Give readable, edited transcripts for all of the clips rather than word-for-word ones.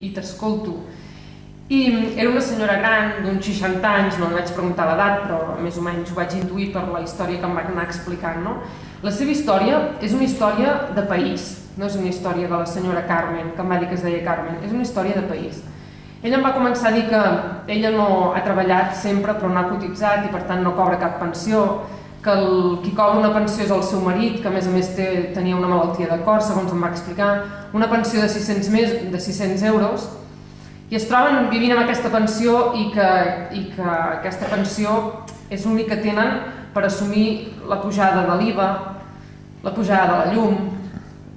i t'escolto. I era una senyora gran d'uns 60 anys, no li vaig preguntar l'edat, però més o menys ho vaig intuir per la història que em va anar explicant, no? La seva història és una història de país, no és una història de la senyora Carmen, que em va dir que es deia Carmen, és una història de país. Ella em va començar a dir que ella no ha treballat sempre però no ha cotitzat i per tant no cobra cap pensió, que qui cobra una pensió és el seu marit, que a més tenia una malaltia de cor, segons em va explicar, una pensió de 600 euros, i es troben vivint amb aquesta pensió i que aquesta pensió és l'únic que tenen per assumir la pujada de l'IVA, la pujada de la llum,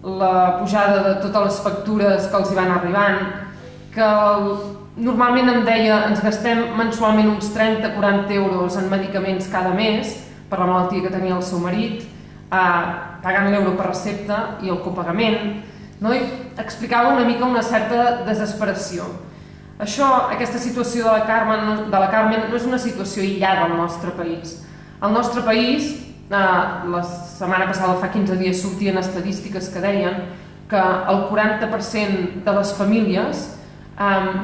la pujada de totes les factures que els hi van arribant, que normalment em deia ens gastem mensualment uns 30-40 euros en medicaments cada mes per la malaltia que tenia el seu marit, pagant l'euro per recepta i el copagament, no? I explicava una mica una certa desesperació. Aquesta situació de la Carmen no és una situació aïllada al nostre país. Al nostre país, la setmana passada, fa 15 dies, sortien estadístiques que deien que el 40% de les famílies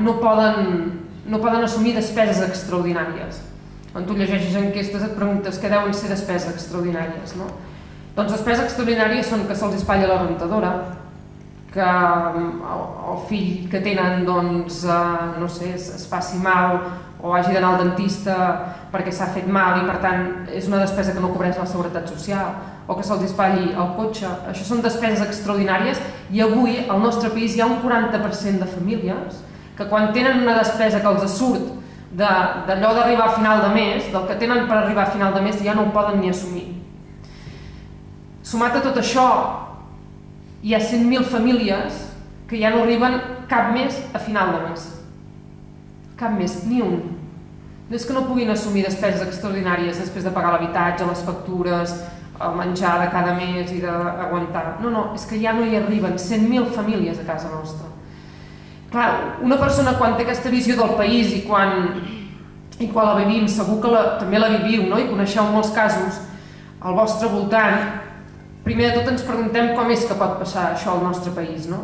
no poden assumir despeses extraordinàries. Quan tu llegeixes enquestes et preguntes què deuen ser despeses extraordinàries, no? Doncs despeses extraordinàries són que se'ls espatlla la rentadora, que el fill que tenen, doncs, no sé, es faci mal o hagi d'anar al dentista perquè s'ha fet mal i per tant és una despesa que no cobreix la seguretat social, o que se'ls espatlli el cotxe. Això són despeses extraordinàries i avui al nostre país hi ha un 40% de famílies que quan tenen una despesa que els surt d'allò d'arribar a final de mes, del que tenen per arribar a final de mes, ja no ho poden ni assumir. Sumat a tot això, hi ha 100.000 famílies que ja no arriben cap mes a final de mes. Cap mes, ni un. No és que no puguin assumir despeses extraordinàries després de pagar l'habitatge, les factures, el menjar de cada mes i d'aguantar. No, és que ja no hi arriben 100.000 famílies a casa nostra. Clar, una persona quan té aquesta visió del país i quan la vivim, segur que també la viviu, no? I coneixeu molts casos al vostre voltant. Primer de tot ens preguntem com és que pot passar això al nostre país, no?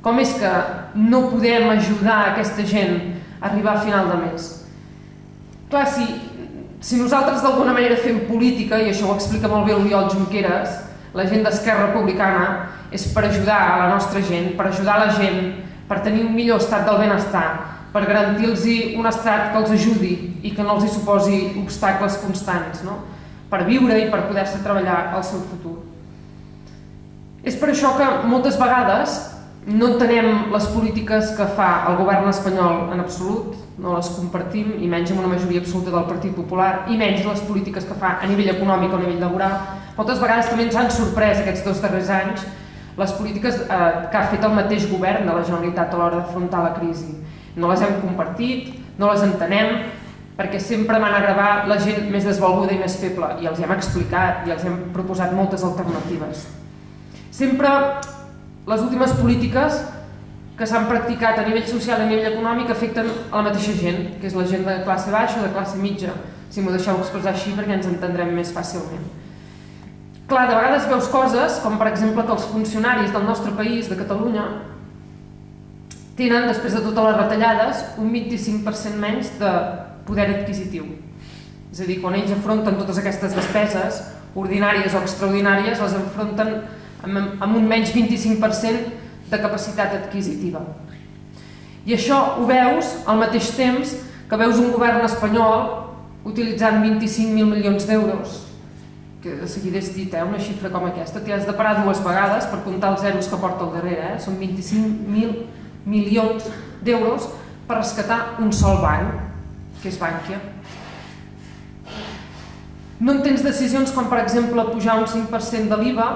Com és que no podem ajudar aquesta gent a arribar a final de mes? Clar, si nosaltres d'alguna manera fem política, i això ho explica molt bé l'Oriol Junqueras, la gent d'Esquerra Republicana, és per ajudar a la nostra gent, per ajudar la gent, per tenir un millor estat del benestar, per garantir-los un estat que els ajudi i que no els suposi obstacles constants, no? Per viure i per poder-se treballar al seu futur. És per això que moltes vegades no entenem les polítiques que fa el govern espanyol en absolut, no les compartim, i menys amb una majoria absoluta del Partit Popular, i menys les polítiques que fa a nivell econòmic o a nivell laboral. Moltes vegades també ens han sorprès aquests 2 darrers anys les polítiques que ha fet el mateix govern de la Generalitat a l'hora d'afrontar la crisi. No les hem compartit, no les entenem, perquè sempre van agradar la gent més desvalguda i més feble, i els hem explicat i els hem proposat moltes alternatives. Sempre les últimes polítiques que s'han practicat a nivell social i a nivell econòmic afecten a la mateixa gent, que és la gent de classe baixa o de classe mitja, si m'ho deixeu expressar així perquè ens entendrem més fàcilment. Clar, de vegades veus coses, com per exemple que els funcionaris del nostre país, de Catalunya, tenen, després de totes les retallades, un 25% menys de poder adquisitiu. És a dir, quan ells afronten totes aquestes despeses, ordinàries o extraordinàries, les enfronten amb un menys 25% de capacitat adquisitiva. I això ho veus al mateix temps que veus un govern espanyol utilitzant 25.000 milions d'euros, que de seguida és dit, una xifra com aquesta, t'hi has de parar 2 vegades per comptar els zeros que porta al darrere, són 25.000 milions d'euros per rescatar un sol banc, que és Bankia. No entens decisions com, per exemple, pujar un 5% de l'IVA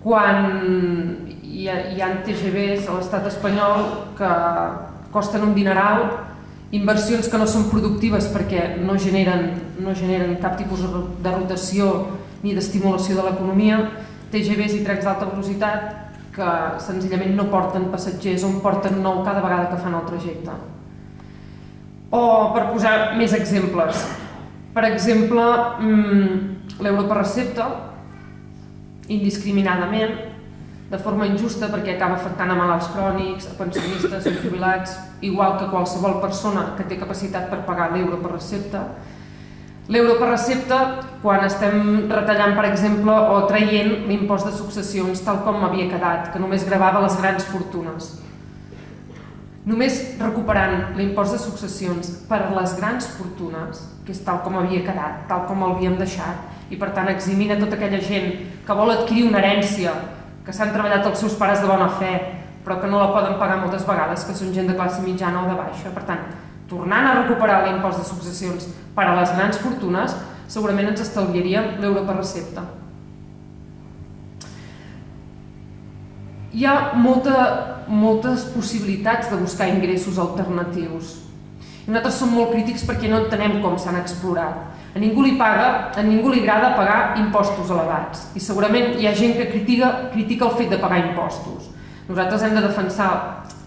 quan hi ha TGVs a l'estat espanyol que costen un dineral, inversions que no són productives perquè no generen cap tipus de rotació ni d'estimulació de l'economia, TGVs i trens d'alta velocitat que senzillament no porten passatgers o en porten 9 cada vegada que fan el trajecte. O per posar més exemples, per exemple, l'euro per recepta, indiscriminadament, de forma injusta perquè acaba afectant a malalts crònics, a pensionistes, a jubilats, igual que qualsevol persona que té capacitat per pagar l'euro per recepta. L'euro per recepta quan estem retallant, per exemple, o traient l'impost de successions tal com havia quedat, que només gravava les grans fortunes. Només recuperant l'impost de successions per a les grans fortunes, que és tal com havia quedat, tal com l'havíem deixat, i per tant eximint a tota aquella gent que vol adquirir una herència, que s'han treballat els seus pares de bona fe, però que no la poden pagar moltes vegades, que són gent de classe mitjana o de baixa. Per tant, tornant a recuperar l'impost de successions per a les grans fortunes, segurament ens estalviaríem l'euro per recepta. Hi ha moltes possibilitats de buscar ingressos alternatius. I nosaltres som molt crítics perquè no entenem com s'han explorat. A ningú li agrada pagar impostos elevats i segurament hi ha gent que critica el fet de pagar impostos. Nosaltres hem de defensar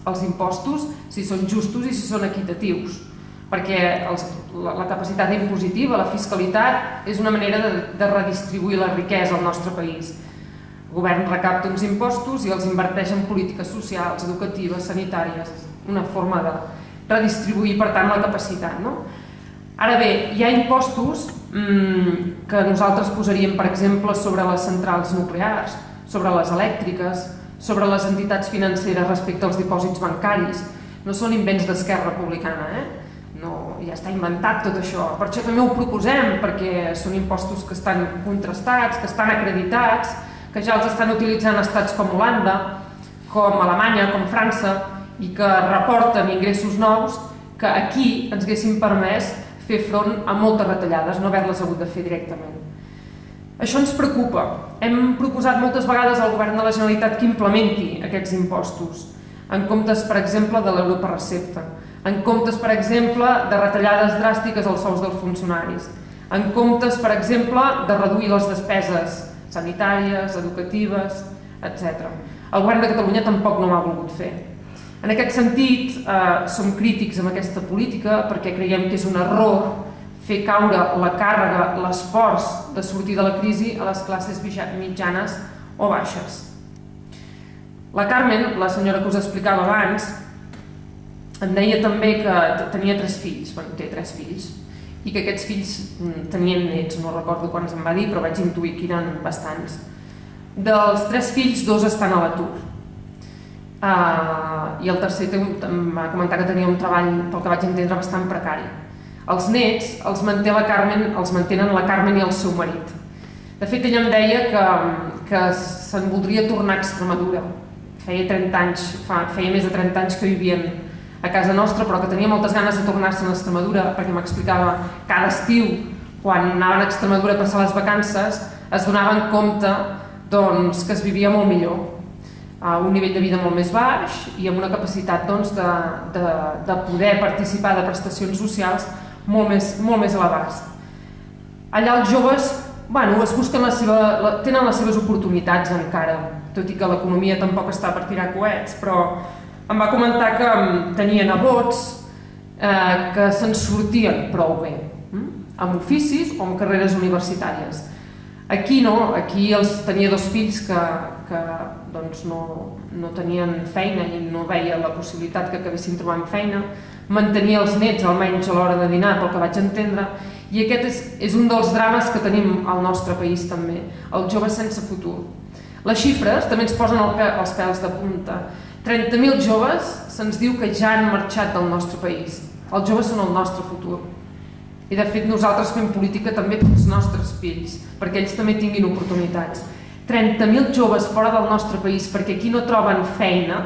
els impostos si són justos i si són equitatius, perquè la capacitat impositiva, la fiscalitat, és una manera de redistribuir la riquesa al nostre país. El govern recapta uns impostos i els inverteix en polítiques socials, educatives, sanitàries, una forma de redistribuir, per tant, la capacitat. Ara bé, hi ha impostos que nosaltres posaríem, per exemple, sobre les centrals nuclears, sobre les elèctriques, sobre les entitats financeres respecte als dipòsits bancaris. No són invents d'Esquerra Republicana, no, ja està inventat tot això. Per això també ho proposem, perquè són impostos que estan contrastats, que estan acreditats, que ja els estan utilitzant estats com Holanda, com Alemanya, com França, i que reporten ingressos nous que aquí ens haguessin permès fer front a moltes retallades, no haver-les hagut de fer directament. Això ens preocupa. Hem proposat moltes vegades al govern de la Generalitat que implementi aquests impostos, en comptes, per exemple, de l'euro per recepta, en comptes, per exemple, de retallades dràstiques als sous dels funcionaris, en comptes, per exemple, de reduir les despeses sanitàries, educatives, etc. El govern de Catalunya tampoc no ho ha volgut fer. En aquest sentit, som crítics amb aquesta política perquè creiem que és un error fer caure la càrrega, l'esforç de sortir de la crisi a les classes mitjanes o baixes. La Carmen, la senyora que us explicava abans, em deia també que tenia 3 fills, té 3 fills, i que aquests fills tenien nets, no recordo quants em va dir, però vaig intuir que eren bastants. Dels 3 fills, 2 estan a l'atur. I el tercer em va comentar que tenia un treball, pel que vaig entendre, bastant precari. Els nets els mantenen la Carmen i el seu marit. De fet, ella em deia que se'n voldria tornar a Extremadura. Feia més de 30 anys que vivien a casa nostra, però que tenia moltes ganes de tornar-se a Extremadura, perquè m'explicava que cada estiu, quan anaven a Extremadura a passar les vacances, es donaven compte que es vivia molt millor, a un nivell de vida molt més baix i amb una capacitat de poder participar de prestacions socials molt més a l'abast. Allà els joves tenen les seves oportunitats encara, tot i que l'economia tampoc està per tirar coets, però em va comentar que tenia nebots que se'n sortien prou bé, amb oficis o amb carreres universitàries. Aquí no, aquí tenia 2 fills que no tenien feina i no veia la possibilitat que acabessin trobant feina, mantenia els nets almenys a l'hora de dinar, pel que vaig entendre, i aquest és un dels drames que tenim al nostre país també, els joves sense futur. Les xifres també ens posen els pèls de punta. 30.000 joves se'ns diu que ja han marxat del nostre país. Els joves són el nostre futur. I de fet nosaltres fem política també pels nostres fills, perquè ells també tinguin oportunitats. 30.000 joves fora del nostre país perquè aquí no troben feina,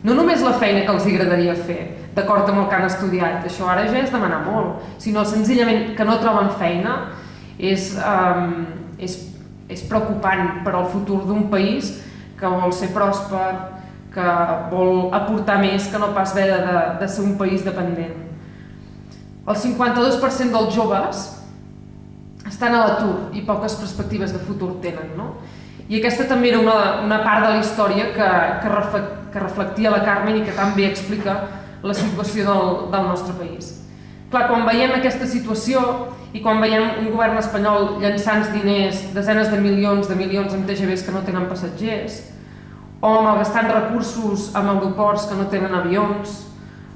no només la feina que els agradaria fer, d'acord amb el que han estudiat, això ara ja és demanar molt, sinó senzillament que no troben feina, és preocupant per al futur d'un país que vol ser pròsper, que vol aportar més que no pas haver de ser un país dependent. El 52% dels joves estan a l'atur i poques perspectives de futur tenen, no? I aquesta també era una part de la història que reflectia la Carmen i que també explica la situació del nostre país. Clar, quan veiem aquesta situació i quan veiem un govern espanyol llançant diners, desenes de milions en TGVs que no tenen passatgers, o malgastant recursos amb aeroports que no tenen avions,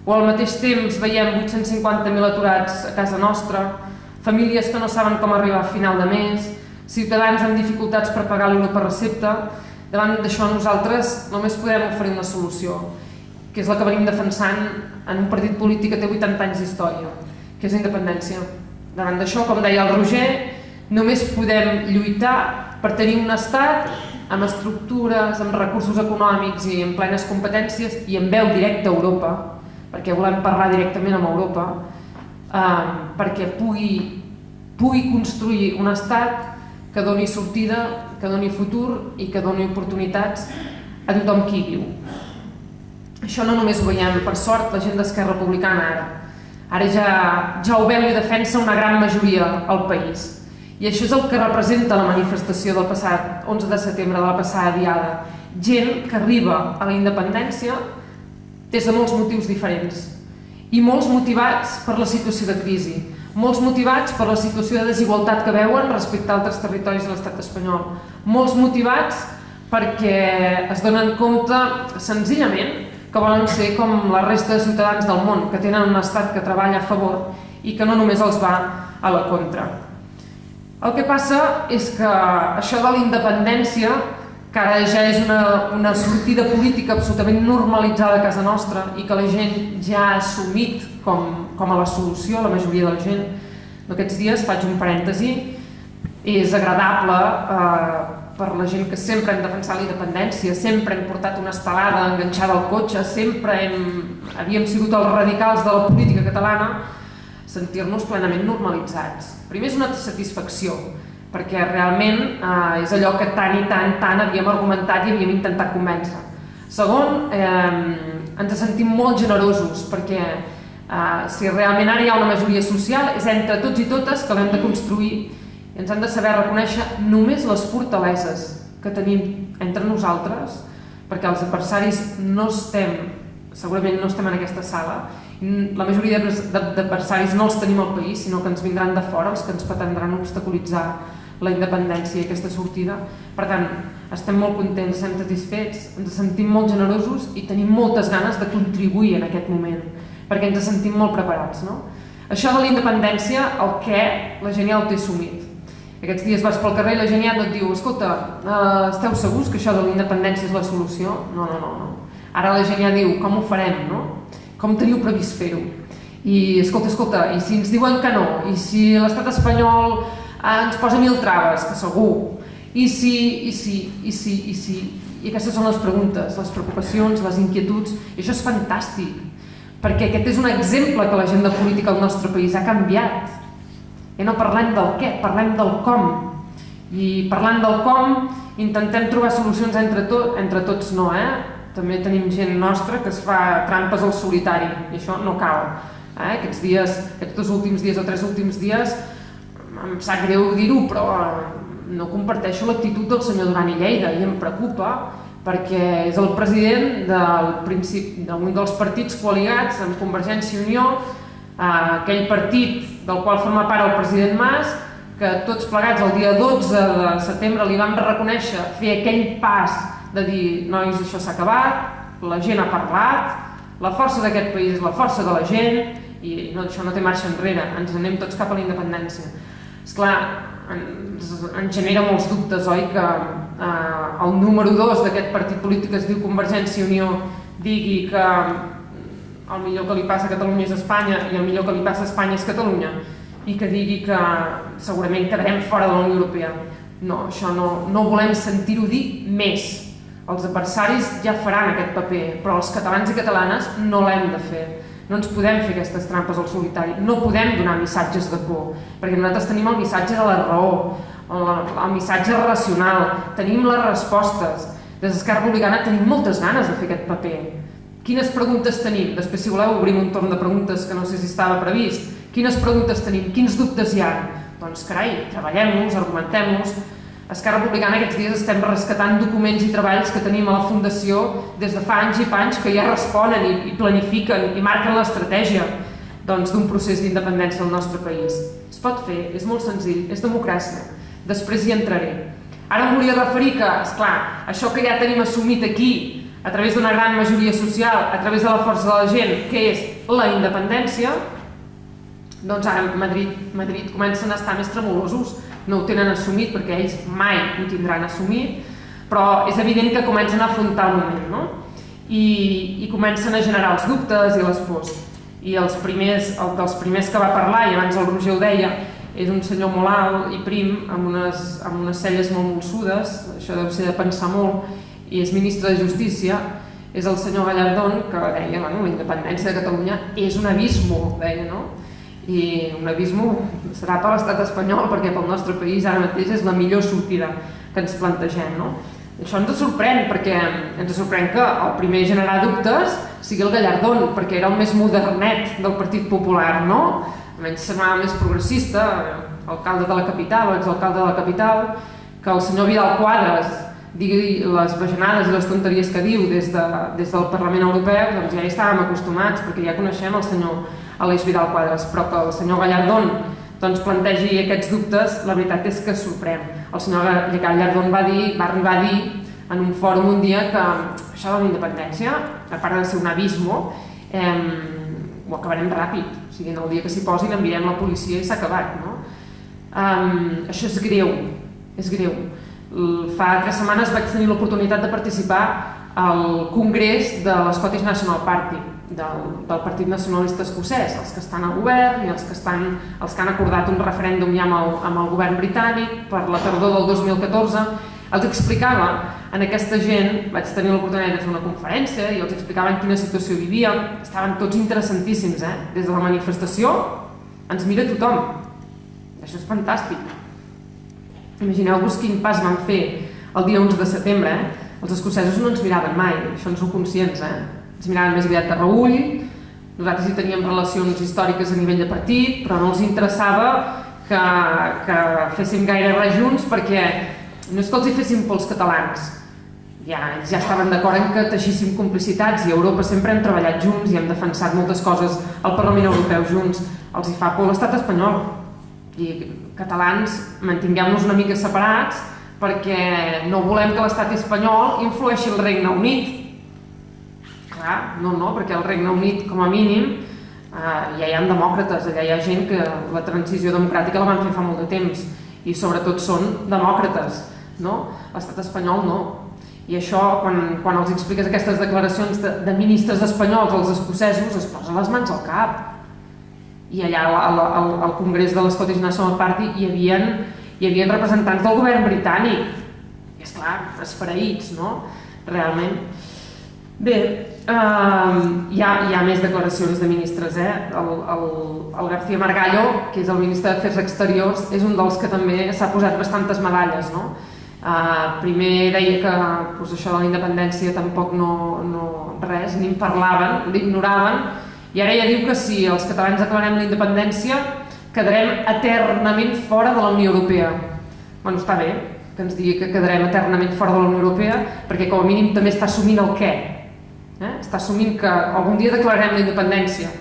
o al mateix temps veiem 850.000 aturats a casa nostra, famílies que no saben com arribar a final de mes, ciutadans amb dificultats per pagar l'euro per recepta. Davant d'això nosaltres només podem oferir una solució, que és la que venim defensant en un partit polític que té 80 anys d'història, que és la independència. Davant d'això, com deia el Roger, només podem lluitar per tenir un estat amb estructures, amb recursos econòmics i amb plenes competències i amb veu directa a Europa, perquè volem parlar directament amb Europa, perquè pugui construir un estat que doni sortida, que doni futur i que doni oportunitats a tothom qui hi viu. Això no només ho veiem, per sort, la gent d'Esquerra Republicana ara. Ara ja ho veu i defensa una gran majoria al país. I això és el que representa la manifestació del passat 11 de setembre, de la passada diada. Gent que arriba a la independència des de molts motius diferents i molts motivats per la situació de crisi, molts motivats per la situació de desigualtat que veuen respecte a altres territoris de l'estat espanyol, molts motivats perquè es donen compte senzillament que volen ser com la resta de ciutadans del món, que tenen un estat que treballa a favor i que no només els va a la contra. El que passa és que això de la independència, que ara ja és una sortida política absolutament normalitzada a casa nostra i que la gent ja ha assumit com a la solució, la majoria de la gent, d'aquests dies, faig un parèntesi, és agradable per la gent que sempre hem defensat la independència, sempre hem portat una estelada enganxada al cotxe, sempre havíem sigut els radicals de la política catalana, sentir-nos plenament normalitzats. Primer és una satisfacció, perquè realment és allò que tant i tant havíem argumentat i havíem intentat convèncer. Segon, ens sentim molt generosos, perquè si realment ara hi ha una majoria social, és entre tots i totes que l'hem de construir i ens hem de saber reconèixer només les fortaleses que tenim entre nosaltres, perquè els adversaris segurament no estem en aquesta sala, la majoria d'adversaris no els tenim al país, sinó que ens vindran de fora, els que ens pretendran obstaculitzar la independència i aquesta sortida. Per tant, estem molt contents, estem satisfets, ens sentim molt generosos i tenim moltes ganes de contribuir en aquest moment, perquè ens sentim molt preparats. Això de la independència, el què, la gent ja ho té assumit. Aquests dies vas pel carrer i la gent ja no et diu escolta, esteu segurs que això de la independència és la solució? No. Ara la gent ja diu com ho farem, no? Com teniu previst fer-ho? I escolta, i si ens diuen que no? I si l'estat espanyol ens posa 1000 traves, que segur? I si... I aquestes són les preguntes, les preocupacions, les inquietuds, i això és fantàstic, perquè aquest és un exemple que l'agenda política del nostre país ha canviat. I no parlem del què, parlem del com. I parlant del com, intentem trobar solucions entre tots no, També tenim gent nostra que es fa trampes al solitari, i això no cal. Aquests 2 últims dies o 3 últims dies, em sap greu dir-ho, però no comparteixo l'actitud del senyor Duran i Lleida, i em preocupa, perquè és el president d'un dels partits coaligats amb Convergència i Unió, aquell partit del qual forma part el president Mas, que tots plegats el dia 12 de setembre li vam reconèixer fer aquell pas de dir, nois, això s'ha acabat, la gent ha parlat, la força d'aquest país és la força de la gent, i això no té marxa enrere, ens anem tots cap a la independència. Esclar, ens genera molts dubtes, oi, que el número 2 d'aquest partit polític que es diu Convergència i Unió digui que el millor que li passa a Catalunya és Espanya i el millor que li passa a Espanya és Catalunya, i que digui que segurament quedarem fora de la Unió Europea. No, això no volem sentir-ho dir més. Els adversaris ja faran aquest paper, però els catalans i catalanes no l'hem de fer. No ens podem fer aquestes trampes al solitari, no podem donar missatges de por, perquè nosaltres tenim el missatge de la raó, el missatge racional, tenim les respostes. Des d'Esquerra Republicana tenim moltes ganes de fer aquest paper. Quines preguntes tenim? Després, si voleu, obrim un torn de preguntes que no sé si estava previst. Quines preguntes tenim? Quins dubtes hi ha? Doncs, carai, treballem-los, argumentem-los. A Esquerra Republicana aquests dies estem rescatant documents i treballs que tenim a la Fundació des de fa anys i panys que ja responen i planifiquen i marquen l'estratègia d'un procés d'independència al nostre país. Es pot fer, és molt senzill, és democràcia. Després hi entraré. Ara em volia referir que, esclar, això que ja tenim assumit aquí, a través d'una gran majoria social, a través de la força de la gent, que és la independència, doncs ara a Madrid comencen a estar més tremolosos, no ho tenen assumit perquè ells mai ho tindran assumit, però és evident que comencen a afrontar el moment, no? I comencen a generar els dubtes i les pors. I dels primers que va parlar, i abans el Roger ho deia, és un senyor molt alt i prim, amb unes celles molt molsudes, això deu ser de pensar molt, i és ministre de Justícia, és el senyor Gallardón, que deia, bueno, la independència de Catalunya és un abismo, deia, no? I un abismo serà per l'estat espanyol, perquè pel nostre país ara mateix és la millor sortida que ens plantegem, no? Això ens sorprèn, perquè ens sorprèn que el primer a generar dubtes sigui el Gallardón, perquè era el més modernet del Partit Popular, no? Almenys semblava més progressista, alcalde de la capital o exalcalde de la capital, que el senyor Vidal Quadras digui les bajanades i les tonteries que diu des del Parlament Europeu, doncs ja hi estàvem acostumats, perquè ja coneixem el senyor Aleix Vidal Quadras, però que el senyor Gallardón doncs plantegi aquests dubtes, la veritat és que sorprèn. El senyor Gallardón va arribar a dir en un fòrum un dia que això de la independència, a part de ser un abismo, ho acabarem ràpid, o sigui, el dia que s'hi posin enviarem la policia i s'ha acabat, no? Això és greu, és greu. Fa 3 setmanes vaig tenir l'oportunitat de participar al congrés de l'Scottish National Party, del Partit Nacionalista Escocès, els que estan al govern i els que han acordat un referèndum ja amb el govern britànic per la tardor del 2014. Els explicava a aquesta gent, vaig tenir l'oportunitat de fer una conferència i els explicava en quina situació vivíem, estaven tots interessantíssims, des de la manifestació ens mira tothom, això és fantàstic. Imagineu-vos quin pas van fer el dia 11 de setembre, els escocesos no ens miraven mai, això en sou conscients, ens miraven més aviat de reüll, nosaltres hi teníem relacions històriques a nivell de partit, però no els interessava que féssim gaire res junts perquè no és que els hi féssim pels catalans, ja estaven d'acord en que teixíssim complicitats i a Europa sempre hem treballat junts i hem defensat moltes coses al Parlament Europeu junts, els hi fa por l'estat espanyol i catalans mantinguem-nos una mica separats perquè no volem que l'estat espanyol influeixi el Regne Unit. Clar, no, perquè el Regne Unit, com a mínim, ja hi ha demòcrates, allà hi ha gent que la transició democràtica la van fer fa molt de temps i sobretot són demòcrates, no? L'estat espanyol no. I això, quan els expliques aquestes declaracions de ministres espanyols als escocesos, es posen les mans al cap. I allà al congrés de l'Scottish National Party hi havia representants del govern britànic. I esclar, esfereïts, no? Realment. Bé, hi ha més declaracions de ministres, el García Margallo, que és el ministre d'Afers Exteriors, és un dels que també s'ha posat bastantes medalles, no? Primer deia que això de la independència tampoc no res, ni en parlaven, l'ignoraven, i ara ja diu que si els catalans declarem la independència quedarem eternament fora de la Unió Europea. Bueno, està bé que ens digui que quedarem eternament fora de la Unió Europea perquè com a mínim també està assumint el què. Està assumint que algun dia declararem la independència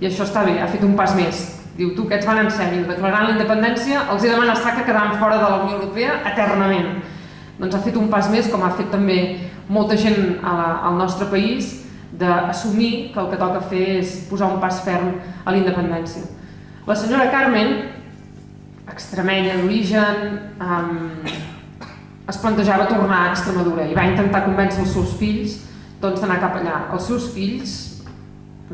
i això està bé, ha fet un pas més. Diu, tu, aquests van en sèrio, declarant la independència els he d'amenaçar que quedaran fora de la Unió Europea eternament. Doncs ha fet un pas més, com ha fet també molta gent al nostre país, d'assumir que el que toca fer és posar un pas ferm a la independència. La senyora Carmen, extremenya d'origen, es plantejava tornar a Extremadura i va intentar convèncer els seus fills d'anar cap allà. Els seus fills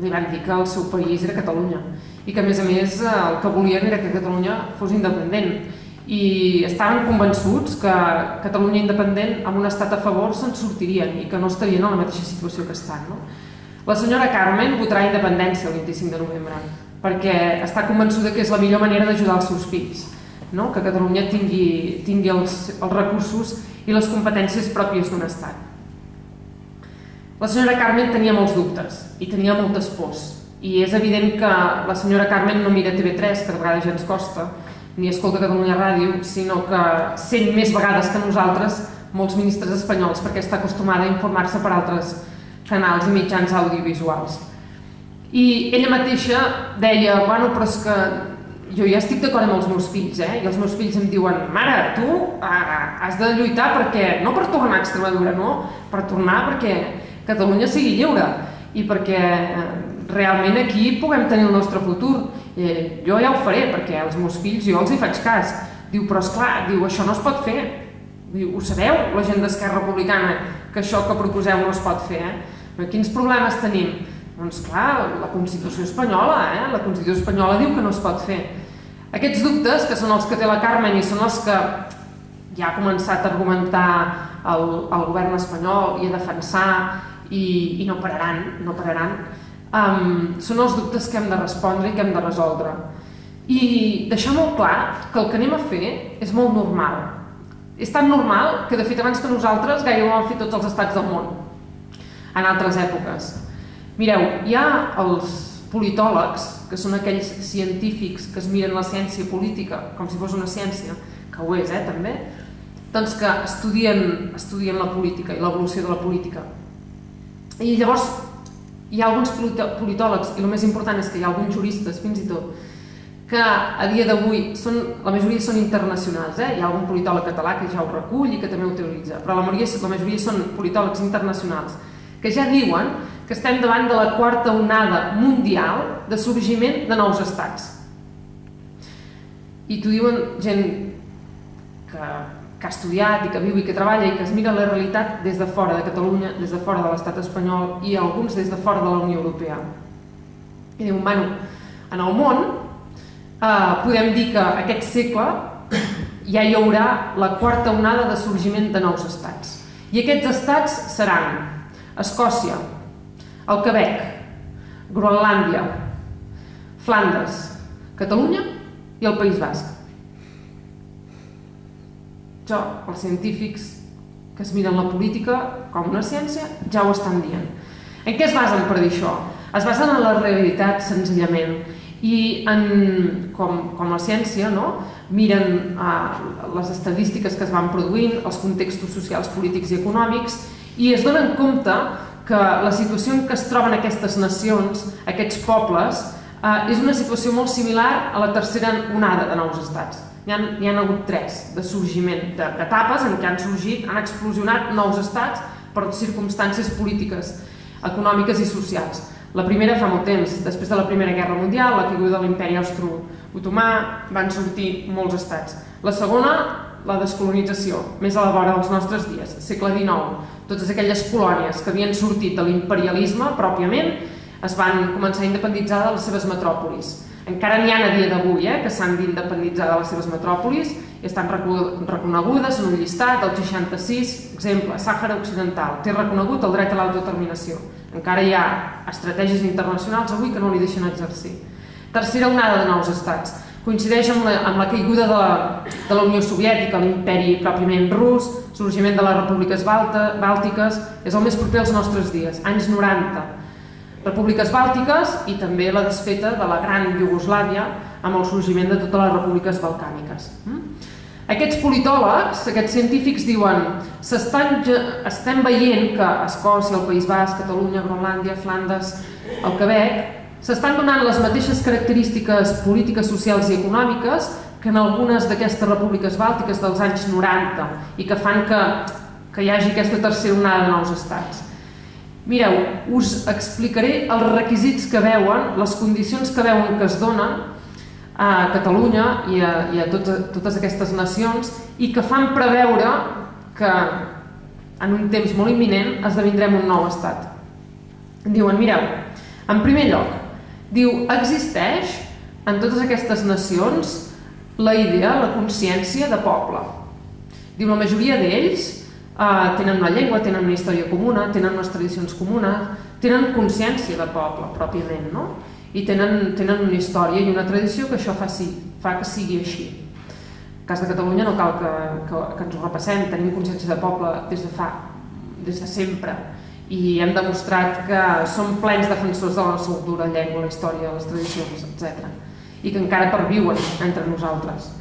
li van dir que el seu país era Catalunya i que a més el que volien era que Catalunya fos independent i estaven convençuts que Catalunya independent amb un estat a favor se'n sortirien i que no estarien en la mateixa situació que estan. La senyora Carmen votarà independència el 25 de novembre perquè està convençuda que és la millor manera d'ajudar els seus fills, que Catalunya tingui els recursos i les competències pròpies d'un estat. La senyora Carmen tenia molts dubtes i tenia moltes pors i és evident que la senyora Carmen no mira TV3, que de vegades ja ens costa, ni escolta Catalunya Ràdio, sinó que sent més vegades que nosaltres molts ministres espanyols perquè està acostumada a informar-se per altres canals i mitjans audiovisuals. I ella mateixa deia, bueno, però és que jo ja estic d'acord amb els meus fills, i els meus fills em diuen: mare, tu has de lluitar perquè, no per tornar a Extremadura, no, per tornar perquè Catalunya sigui lliure i perquè realment aquí puguem tenir el nostre futur. Jo ja ho faré perquè els meus fills, jo els hi faig cas. Diu, però esclar, diu, això no es pot fer. Diu, ho sabeu, la gent d'Esquerra Republicana, que això que proposeu no es pot fer, Quins problemes tenim? Doncs clar, la Constitució espanyola, la Constitució espanyola diu que no es pot fer. Aquests dubtes, que són els que té la Carmen i són els que ja ha començat a argumentar el govern espanyol i a defensar i no pararan, són els dubtes que hem de respondre i que hem de resoldre. I deixar molt clar que el que anem a fer és molt normal. És tan normal que, de fet, abans que nosaltres gairebé ho han fet tots els estats del món, en altres èpoques. Mireu, hi ha els politòlegs, que són aquells científics que es miren la ciència política com si fos una ciència, que ho és, també, doncs que estudien la política i l'evolució de la política. I llavors hi ha alguns politòlegs, i el més important és que hi ha alguns juristes, fins i tot, que a dia d'avui, la majoria són internacionals, hi ha algun politòleg català que ja ho recull i que també ho teoritza, però la majoria són politòlegs internacionals, que ja diuen que estem davant de la quarta onada mundial de sorgiment de nous estats. I t'ho diuen gent que ha estudiat i que viu i que treballa i que es mira la realitat des de fora de Catalunya, des de fora de l'estat espanyol i alguns des de fora de la Unió Europea. I diuen, bueno, en el món podem dir que aquest segle ja hi haurà la quarta onada de sorgiment de nous estats. I aquests estats seran Escòcia, el Quebec, Groenlàndia, Flandes, Catalunya i el País Basc. Els científics que es miren la política com una ciència ja ho estan dient. En què es basen per dir això? Es basen en la realitat, senzillament, i com la ciència miren les estadístiques que es van produint, els contextos socials, polítics i econòmics, i es donen compte que la situació en què es troben aquestes nacions, aquests pobles, és una situació molt similar a la tercera onada de nous estats. Hi ha hagut 3 de sorgiment, d'etapes en què han sorgit, han explosionat nous estats per circumstàncies polítiques, econòmiques i socials. La primera fa molt temps, després de la Primera Guerra Mundial, la caiguda de l'imperi austro-otomà, van sortir molts estats. La segona, la descolonització, més a la vora dels nostres dies, segle XIX. Totes aquelles colònies que havien sortit de l'imperialisme, pròpiament, es van començar a independitzar de les seves metròpolis. Encara n'hi ha a dia d'avui que s'han d'independitzar de les seves metròpolis i estan reconegudes en un llistat, el 66, exemple, Sàhara Occidental, té reconegut el dret a l'autodeterminació. Encara hi ha estratègies internacionals avui que no li deixen exercir. Tercera onada de nous estats. Coincideix amb la caiguda de la Unió Soviètica, l'imperi pròpiament rus, sorgiment de les repúbliques bàltiques, és el més proper als nostres dies, anys 90. Repúbliques bàltiques i també la desfeta de la gran Iugoslàvia amb el sorgiment de totes les repúbliques balcàniques. Aquests politòlegs, aquests científics diuen: estem veient que Escòcia, el País Basc, Catalunya, Groenlàndia, Flandes, el Quebec, s'estan donant les mateixes característiques polítiques, socials i econòmiques que en algunes d'aquestes repúbliques bàltiques dels anys 90 i que fan que hi hagi aquesta tercera onada de nous estats. Mireu, us explicaré els requisits que veuen, les condicions que veuen que es donen a Catalunya i a totes aquestes nacions i que fan preveure que en un temps molt imminent esdevindrem un nou estat. Diuen, mireu, en primer lloc, diu, existeix en totes aquestes nacions la idea, la consciència de poble. Diu, la majoria d'ells tenen una llengua, tenen una història comuna, tenen unes tradicions comunes, tenen consciència de poble, pròpiament, no? I tenen una història i una tradició que això fa que sigui així. En el cas de Catalunya no cal que ens ho repassem, tenim consciència de poble des de sempre i hem demostrat que som plens defensors de la nostra cultura, llengua, la història, les tradicions, etc. I que encara perviuen entre nosaltres.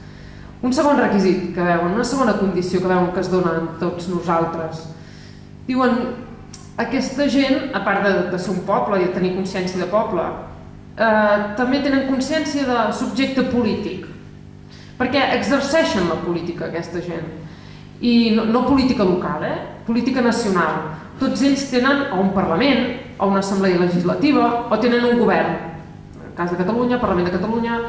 Un segon requisit que veuen, una segona condició que veuen que es dona en tots nosaltres. Diuen, aquesta gent, a part de ser un poble i de tenir consciència de poble, també tenen consciència de subjecte polític, perquè exerceixen la política aquesta gent, i no política local, política nacional. Tots ells tenen o un Parlament, o una assemblea legislativa, o tenen un govern. En el cas de Catalunya, Parlament de Catalunya,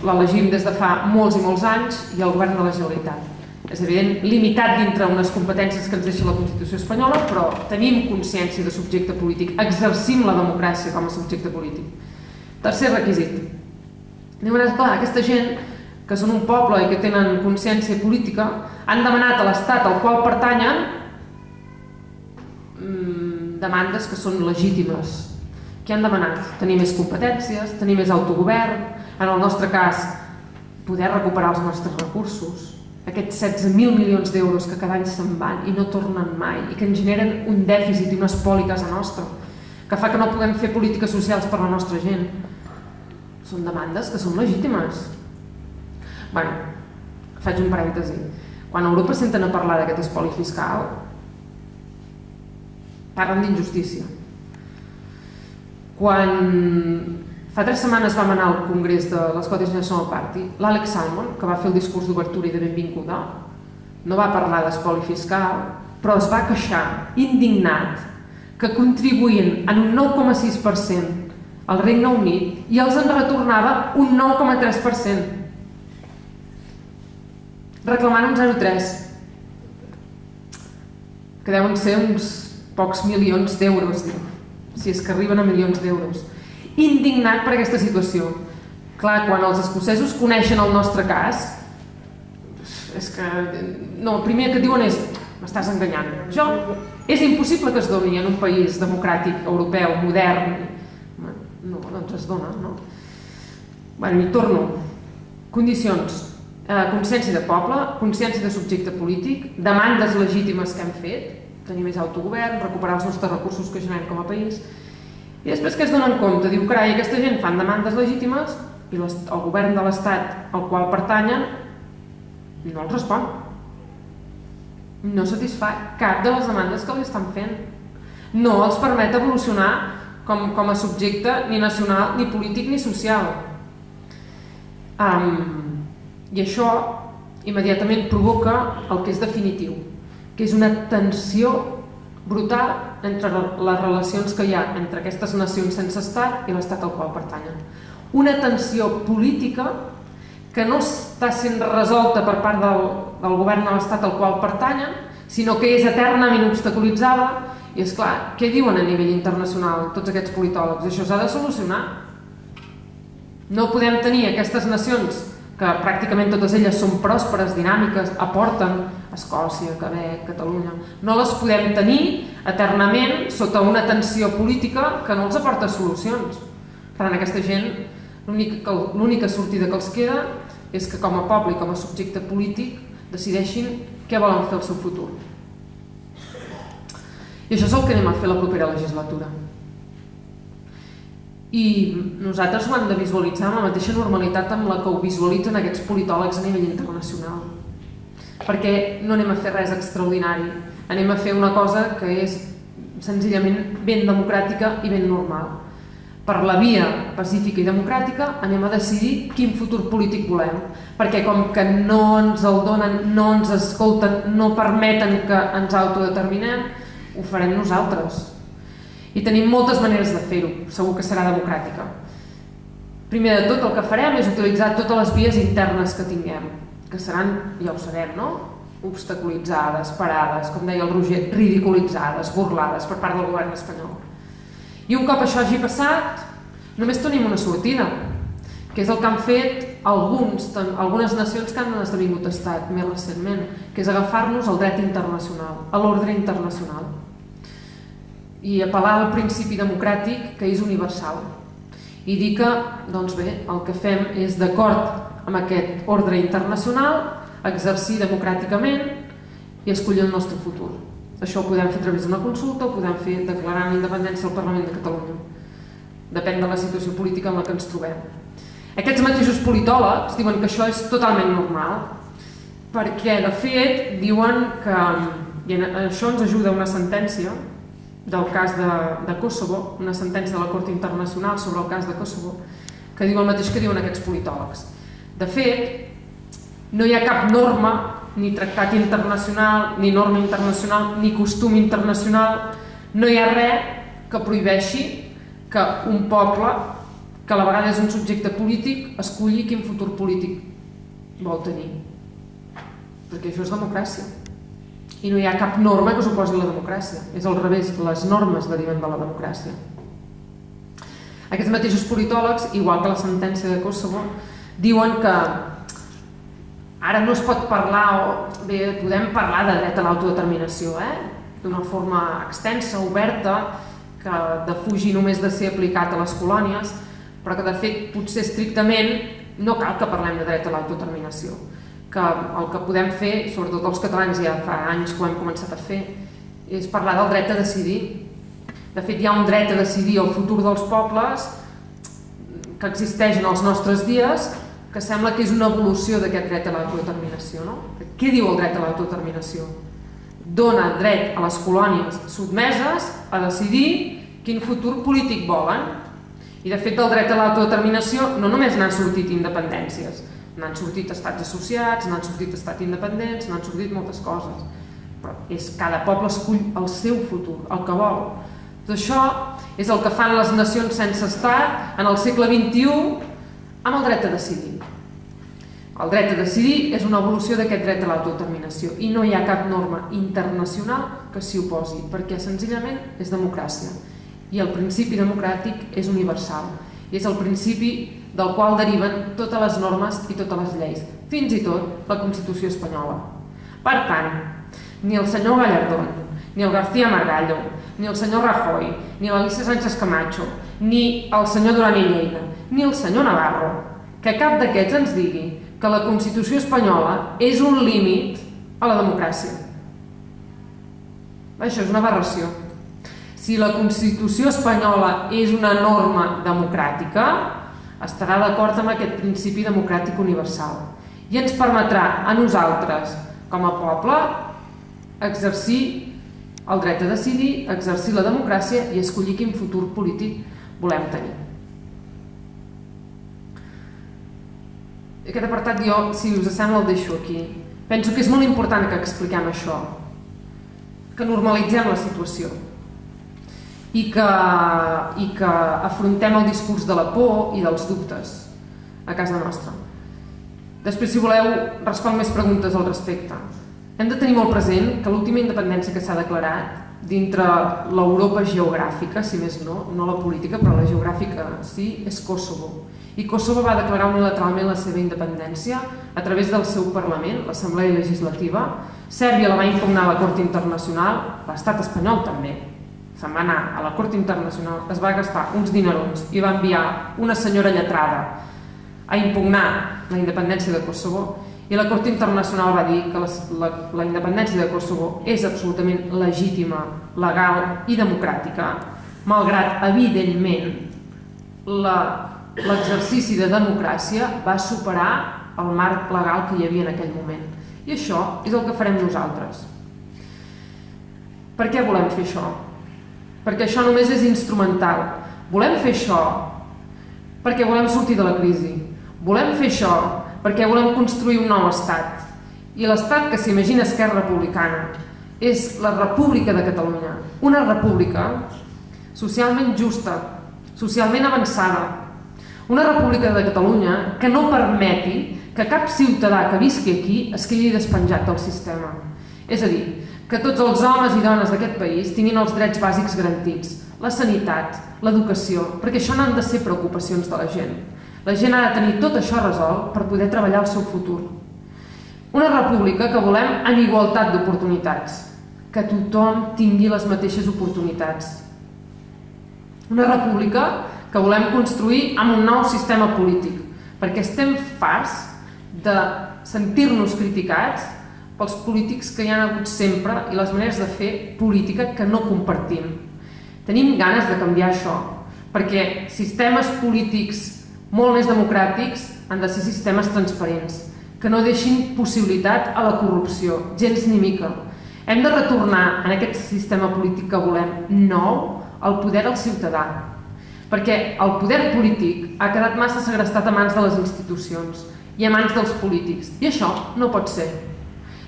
l'elegim des de fa molts i molts anys, i el govern de la Generalitat. És evident, limitat dintre unes competències que ens deixa la Constitució espanyola, però tenim consciència de subjecte polític, exercim la democràcia com a subjecte polític. Tercer requisit. Llavors, clar, aquesta gent, que són un poble i que tenen consciència política, han demanat a l'Estat al qual pertanyen demandes que són legítimes. Què han demanat? Tenir més competències, tenir més autogovern, en el nostre cas, poder recuperar els nostres recursos, aquests 16.000 milions d'euros que cada any se'n van i no tornen mai i que ens generen un dèficit i un espoli a casa nostra, que fa que no puguem fer polítiques socials per la nostra gent. Són demandes que són legítimes. Bé, faig un parèntesi. Quan a Europa senten a parlar d'aquest espoli fiscal, parlen d'injustícia. Quan fa 3 setmanes vam anar al congrés de l'Scottish National Party, l'Alex Salmond, que va fer el discurs d'obertura i de benvinguda, no va parlar d'espoli fiscal, però es va queixar, indignat, que contribuïen en un 9,6% al Regne Unit i els en retornava un 9,3%, reclamant un 0,3%, que deuen ser uns pocs milions d'euros, si és que arriben a milions d'euros. Indignat per aquesta situació. Clar, quan els escocesos coneixen el nostre cas, és que... No, el primer que diuen és m'estàs enganyant. Això és impossible que es doni en un país democràtic, europeu, modern. No, doncs es dona, no? Bé, i torno. Condicions. Consciència de poble, consciència de subjecte polític, demandes legítimes que hem fet, tenir més autogovern, recuperar els nostres recursos que generem com a país. I després que es donen compte, diu, carai, aquesta gent fan demandes legítimes i el govern de l'Estat al qual pertanyen no els respon. No satisfà cap de les demandes que li estan fent. No els permet evolucionar com a subjecte ni nacional, ni polític, ni social. I això immediatament provoca el que és definitiu, que és una tensió brutal entre les relacions que hi ha entre aquestes nacions sense estat i l'estat al qual pertanyen. Una tensió política que no està sent resolta per part del govern de l'estat al qual pertanyen, sinó que és eternament obstaculitzada. I és clar, què diuen a nivell internacional tots aquests politòlegs? Això s'ha de solucionar. No podem tenir aquestes nacions que pràcticament totes elles són pròsperes, dinàmiques, aporten, Escòcia, Quebec, Catalunya, no les podem tenir eternament sota una tensió política que no els aporta solucions. Per tant, aquesta gent, l'única sortida que els queda és que com a poble i com a subjecte polític decideixin què volen fer al seu futur. I això és el que anem a fer la propera legislatura. I nosaltres ho hem de visualitzar amb la mateixa normalitat amb la que ho visualitzen aquests politòlegs a nivell internacional. Perquè no anem a fer res extraordinari, anem a fer una cosa que és senzillament ben democràtica i ben normal. Per la via pacífica i democràtica anem a decidir quin futur polític volem, perquè com que no ens el donen, no ens escolten, no permeten que ens autodeterminem, ho farem nosaltres. I tenim moltes maneres de fer-ho, segur que serà democràtica. Primer de tot, el que farem és utilitzar totes les vies internes que tinguem, que seran, ja ho sabem, no? Obstaculitzades, parades, com deia el Roger, ridiculitzades, burlades per part del govern espanyol. I un cop això hagi passat, només tenim una sortida, que és el que han fet algunes nacions que han esdevingut estat més recentment, que és agafar-nos al dret internacional, a l'ordre internacional, i apel·lar al principi democràtic que és universal. I dir que, doncs bé, el que fem és, d'acord amb aquest ordre internacional, exercir democràticament i escollir el nostre futur. Això ho podem fer a través d'una consulta, ho podem fer declarant la independència al Parlament de Catalunya. Depèn de la situació política en la que ens trobem. Aquests mateixos politòlegs diuen que això és totalment normal, perquè, de fet, diuen que, i això ens ajuda una sentència del cas de Kosovo, una sentència de la Cort Internacional sobre el cas de Kosovo, que diu el mateix que diuen aquests politòlegs. De fet, no hi ha cap norma, ni tractat internacional, ni norma internacional, ni costum internacional, no hi ha res que prohibeixi que un poble, que a la vegada és un subjecte polític, escolli quin futur polític vol tenir. Perquè això és democràcia. I no hi ha cap norma que s'oposi a la democràcia. És al revés, les normes deriven de la democràcia. Aquests mateixos politòlegs, igual que la sentència de Kosovo, diuen que ara no es pot parlar, o bé, podem parlar de dret a l'autodeterminació, d'una forma extensa, oberta, que defugi només de ser aplicat a les colònies, però que de fet potser estrictament no cal que parlem de dret a l'autodeterminació, que el que podem fer, sobretot els catalans ja fa anys que ho hem començat a fer, és parlar del dret a decidir. De fet, hi ha un dret a decidir el futur dels pobles que existeix en els nostres dies, que sembla que és una evolució d'aquest dret a l'autodeterminació. Què diu el dret a l'autodeterminació? Dona dret a les colònies sotmeses a decidir quin futur polític volen. I de fet del dret a l'autodeterminació no només n'han sortit independències, n'han sortit estats associats, n'han sortit estats independents, n'han sortit moltes coses. Però cada poble escull el seu futur, el que vol. Tot això és el que fan les nacions sense estat en el segle XXI amb el dret a decidir. El dret a decidir és una evolució d'aquest dret a l'autodeterminació i no hi ha cap norma internacional que s'hi oposi, perquè senzillament és democràcia. I el principi democràtic és universal. I és el principi del qual deriven totes les normes i totes les lleis, fins i tot la Constitució espanyola. Per tant, ni el senyor Gallardón, ni el García Margallo, ni el senyor Rajoy, ni l'Alicia Sánchez Camacho, ni el senyor Duran i Lleida, ni el senyor Navarro, que cap d'aquests ens digui que la Constitució espanyola és un límit a la democràcia. Això és una aberració. Si la Constitució espanyola és una norma democràtica, estarà d'acord amb aquest principi democràtic universal i ens permetrà a nosaltres, com a poble, exercir el dret a decidir, exercir la democràcia i escollir quin futur polític volem tenir. Aquest apartat jo, si us sembla, el deixo aquí. Penso que és molt important que expliquem això, que normalitzem la situació i que afrontem el discurs de la por i dels dubtes a casa nostra. Després, si voleu, responc més preguntes al respecte. Hem de tenir molt present que l'última independència que s'ha declarat dintre l'Europa geogràfica, si més no, no la política, però la geogràfica sí, és Kosovo. I Kosovo va declarar unilateralment la seva independència a través del seu Parlament, l'Assemblea Legislativa. Sèrbia la va impugnar a la Cort Internacional, l'estat espanyol també. Se'n va anar a la Cort Internacional, es va gastar uns dinerons i va enviar una senyora lletrada a impugnar la independència de Kosovo i la Cort Internacional va dir que la independència de Kosovo és absolutament legítima, legal i democràtica, malgrat, evidentment, l'exercici de democràcia va superar el marc legal que hi havia en aquell moment. I això és el que farem nosaltres. Per què volem fer això? Perquè això només és instrumental. Volem fer això perquè volem sortir de la crisi. Volem fer això perquè volem construir un nou estat. I l'estat que s'imagina Esquerra Republicana és la República de Catalunya. Una república socialment justa, socialment avançada. Una república de Catalunya que no permeti que cap ciutadà que visqui aquí es quedi despenjat del sistema. És a dir, que tots els homes i dones d'aquest país tinguin els drets bàsics garantits, la sanitat, l'educació, perquè això no han de ser preocupacions de la gent. La gent ha de tenir tot això resolt per poder treballar el seu futur. Una república que volem en igualtat d'oportunitats, que tothom tingui les mateixes oportunitats. Una república que volem construir amb un nou sistema polític, perquè estem farts de sentir-nos criticats pels polítics que hi ha hagut sempre i les maneres de fer política que no compartim. Tenim ganes de canviar això, perquè sistemes polítics molt més democràtics han de ser sistemes transparents, que no deixin possibilitat a la corrupció, gens ni mica. Hem de retornar en aquest sistema polític que volem nou el poder al ciutadà, perquè el poder polític ha quedat massa segrestat a mans de les institucions i a mans dels polítics, i això no pot ser.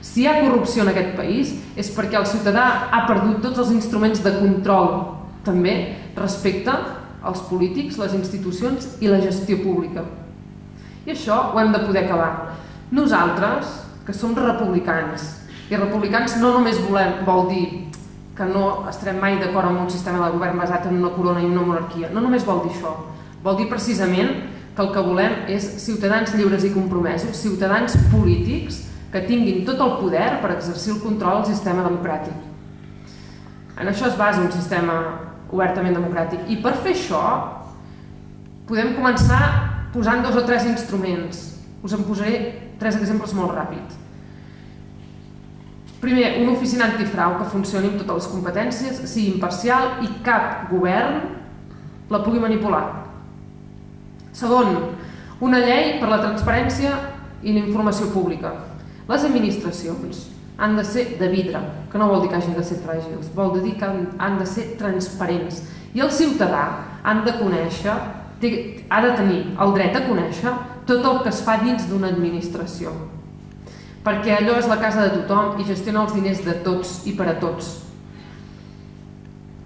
Si hi ha corrupció en aquest país és perquè el ciutadà ha perdut tots els instruments de control, també respecte als polítics, les institucions i la gestió pública. I això ho hem de poder acabar. Nosaltres, que som republicans, i republicans no només vol dir que no estarem mai d'acord amb un sistema de govern basat en una corona i una monarquia, no només vol dir això, vol dir precisament que el que volem és ciutadans lliures i compromesos, ciutadans polítics que tinguin tot el poder per exercir el control al sistema democràtic. En això es basa un sistema obertament democràtic. I per fer això podem començar posant 2 o 3 instruments. Us en posaré 3 exemples molt ràpids. Primer, una oficina antifrau que funcioni amb totes les competències, sigui imparcial i cap govern la pugui manipular. Segon, una llei per la transparència i la informació pública. Les administracions han de ser de vidre, que no vol dir que hagin de ser fràgils, vol dir que han de ser transparents. I el ciutadà ha de tenir el dret a conèixer tot el que es fa dins d'una administració, perquè allò és la casa de tothom i gestiona els diners de tots i per a tots.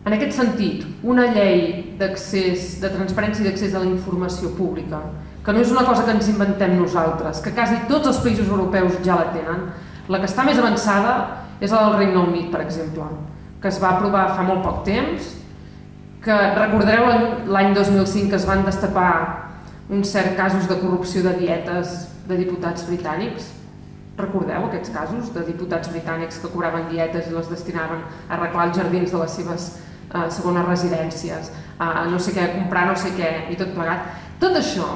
En aquest sentit, una llei d'accés, de transparència i d'accés a la informació pública, que no és una cosa que ens inventem nosaltres, que quasi tots els països europeus ja la tenen, la que està més avançada és la del Regne Unit, per exemple, que es va aprovar fa molt poc temps, que recordareu l'any 2005 que es van destapar uns certs casos de corrupció de dietes de diputats britànics. Recordeu aquests casos de diputats britànics que cobraven dietes i les destinaven a arreglar els jardins de les seves segones residències, a no sé què, a comprar no sé què i tot plegat. Tot això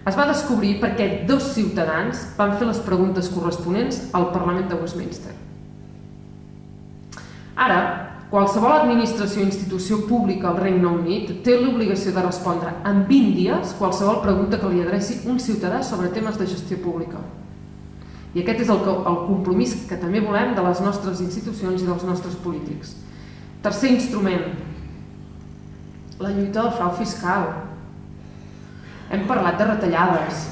es va descobrir perquè 2 ciutadans van fer les preguntes corresponents al Parlament de Westminster. Ara, qualsevol administració o institució pública al Regne Unit té l'obligació de respondre en 20 dies qualsevol pregunta que li adreci un ciutadà sobre temes de gestió pública. I aquest és el compromís que també volem de les nostres institucions i dels nostres polítics. Tercer instrument, la lluita del frau fiscal. Hem parlat de retallades.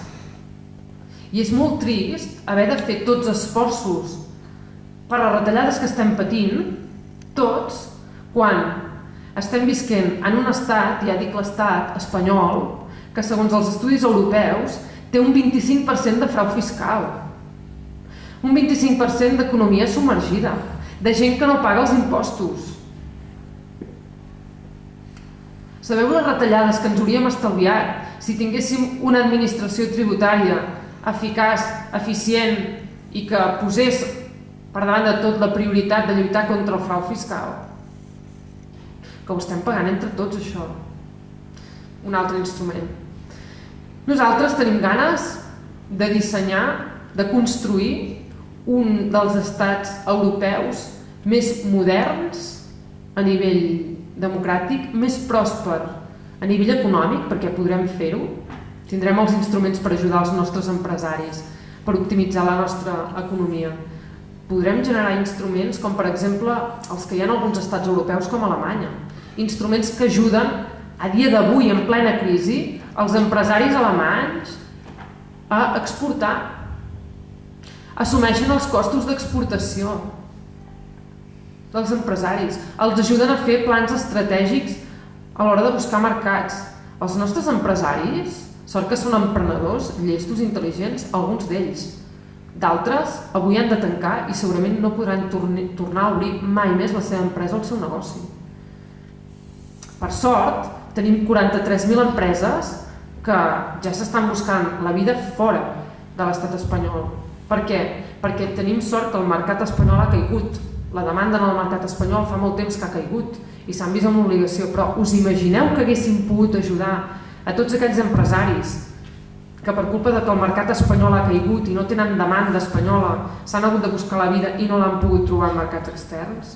I és molt trist haver de fer tots esforços per les retallades que estem patint, tots, quan estem visquent en un estat, ja dic l'estat espanyol, que segons els estudis europeus té un 25% de frau fiscal. Un 25% d'economia submergida, de gent que no paga els impostos. Sabeu les retallades que ens hauríem estalviat si tinguéssim una administració tributària eficaç, eficient i que posés per davant de tot la prioritat de lluitar contra el frau fiscal? Que ho estem pagant entre tots, això. Un altre instrument. Nosaltres tenim ganes de dissenyar, de construir un dels estats europeus més moderns a nivell democràtic, més pròsper a nivell econòmic, perquè podrem fer-ho. Tindrem els instruments per ajudar els nostres empresaris, per optimitzar la nostra economia. Podrem generar instruments com, per exemple, els que hi ha en alguns estats europeus com Alemanya. Instruments que ajuden, a dia d'avui, en plena crisi, els empresaris alemanys a exportar. Assumeixen els costos d'exportació dels empresaris, els ajuden a fer plans estratègics a l'hora de buscar mercats. Els nostres empresaris, sort que són emprenedors, llestos, intel·ligents, alguns d'ells. D'altres avui han de tancar i segurament no podran tornar a obrir mai més la seva empresa o el seu negoci. Per sort, tenim 43.000 empreses que ja s'estan buscant la vida fora de l'estat espanyol. Per què? Perquè tenim sort que el mercat espanyol ha caigut. La demanda en el mercat espanyol fa molt temps que ha caigut i s'han vist amb l'obligació. Però us imagineu que haguéssim pogut ajudar a tots aquells empresaris que per culpa que el mercat espanyol ha caigut i no tenen demanda espanyola s'han hagut de buscar la vida i no l'han pogut trobar en mercats externs?